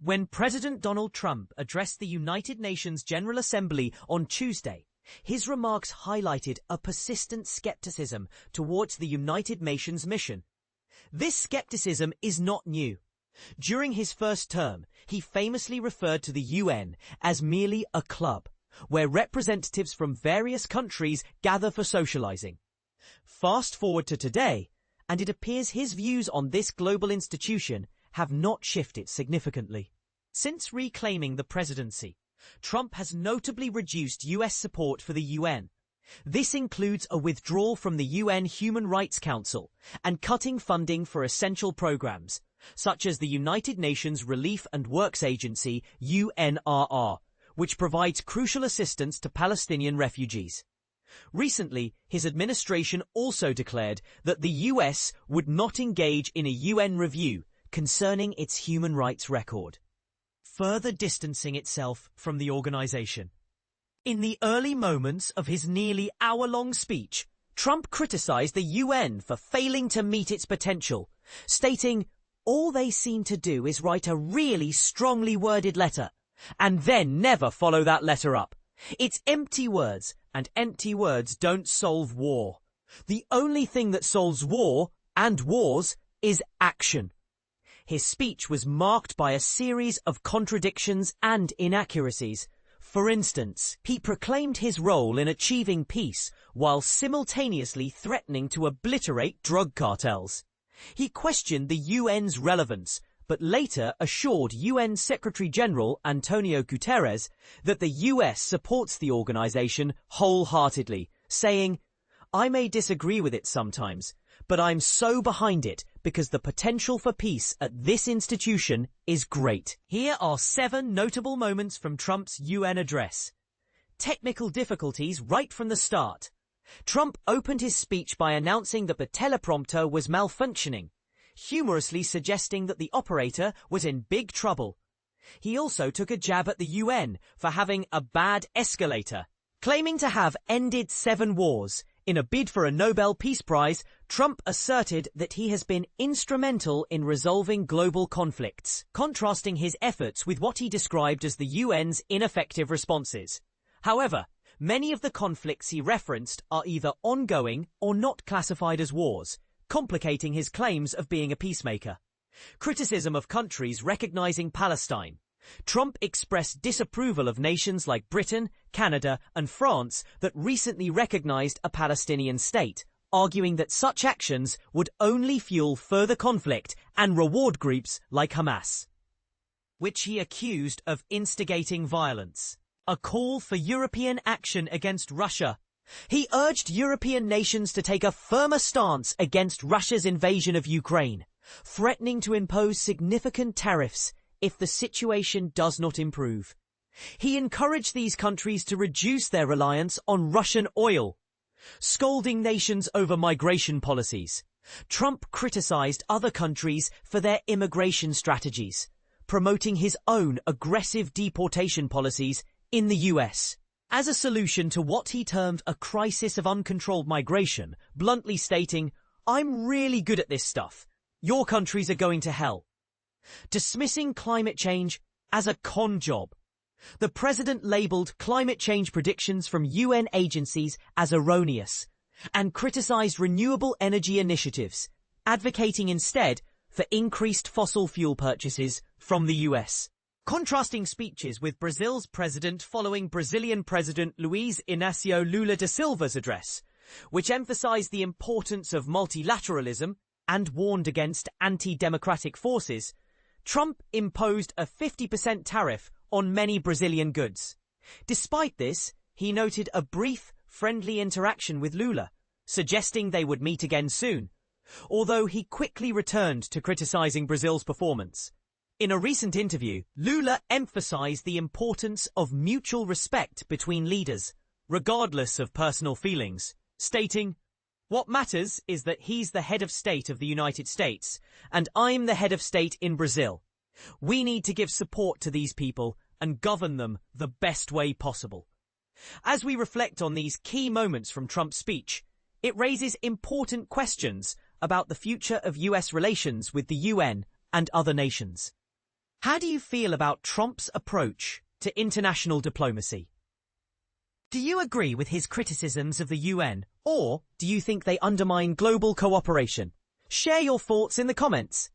When President Donald Trump addressed the United Nations General Assembly on Tuesday, his remarks highlighted a persistent skepticism towards the United Nations mission. This skepticism is not new. During his first term, he famously referred to the UN as merely a club, where representatives from various countries gather for socializing. Fast forward to today, and it appears his views on this global institution have not shifted significantly. Since reclaiming the presidency, Trump has notably reduced US support for the UN. This includes a withdrawal from the UN Human Rights Council and cutting funding for essential programs, such as the United Nations Relief and Works Agency, UNRR, which provides crucial assistance to Palestinian refugees. Recently, his administration also declared that the US would not engage in a UN review concerning its human rights record, further distancing itself from the organization. In the early moments of his nearly hour-long speech, Trump criticized the UN for failing to meet its potential, stating, "All they seem to do is write a really strongly worded letter, and then never follow that letter up. It's empty words, and empty words don't solve war. The only thing that solves war, and wars, is action." His speech was marked by a series of contradictions and inaccuracies. For instance, he proclaimed his role in achieving peace while simultaneously threatening to obliterate drug cartels. He questioned the UN's relevance, but later assured UN Secretary-General Antonio Guterres that the US supports the organization wholeheartedly, saying, "I may disagree with it sometimes, but I'm so behind it because the potential for peace at this institution is great." Here are 7 notable moments from Trump's UN address. Technical difficulties right from the start. Trump opened his speech by announcing that the teleprompter was malfunctioning, humorously suggesting that the operator was in big trouble. He also took a jab at the UN for having a bad escalator, claiming to have ended 7 wars. In a bid for a Nobel Peace Prize, Trump asserted that he has been instrumental in resolving global conflicts, contrasting his efforts with what he described as the UN's ineffective responses. However, many of the conflicts he referenced are either ongoing or not classified as wars, complicating his claims of being a peacemaker. Criticism of countries recognizing Palestine. Trump expressed disapproval of nations like Britain, Canada, and France that recently recognized a Palestinian state, arguing that such actions would only fuel further conflict and reward groups like Hamas, which he accused of instigating violence. A call for European action against Russia. He urged European nations to take a firmer stance against Russia's invasion of Ukraine, threatening to impose significant tariffs if the situation does not improve. He encouraged these countries to reduce their reliance on Russian oil, scolding nations over migration policies. Trump criticized other countries for their immigration strategies, promoting his own aggressive deportation policies in the US. As a solution to what he termed a crisis of uncontrolled migration, bluntly stating, "I'm really good at this stuff. Your countries are going to hell." Dismissing climate change as a con job. The president labeled climate change predictions from UN agencies as erroneous and criticized renewable energy initiatives, advocating instead for increased fossil fuel purchases from the US. Contrasting speeches with Brazil's president following Brazilian President Luiz Inácio Lula da Silva's address, which emphasized the importance of multilateralism and warned against anti-democratic forces, Trump imposed a 50% tariff on many Brazilian goods. Despite this, he noted a brief, friendly interaction with Lula, suggesting they would meet again soon, although he quickly returned to criticizing Brazil's performance. In a recent interview, Lula emphasized the importance of mutual respect between leaders, regardless of personal feelings, stating, "What matters is that he's the head of state of the United States, and I'm the head of state in Brazil. We need to give support to these people and govern them the best way possible." As we reflect on these key moments from Trump's speech, it raises important questions about the future of US relations with the UN and other nations. How do you feel about Trump's approach to international diplomacy? Do you agree with his criticisms of the UN, or do you think they undermine global cooperation? Share your thoughts in the comments.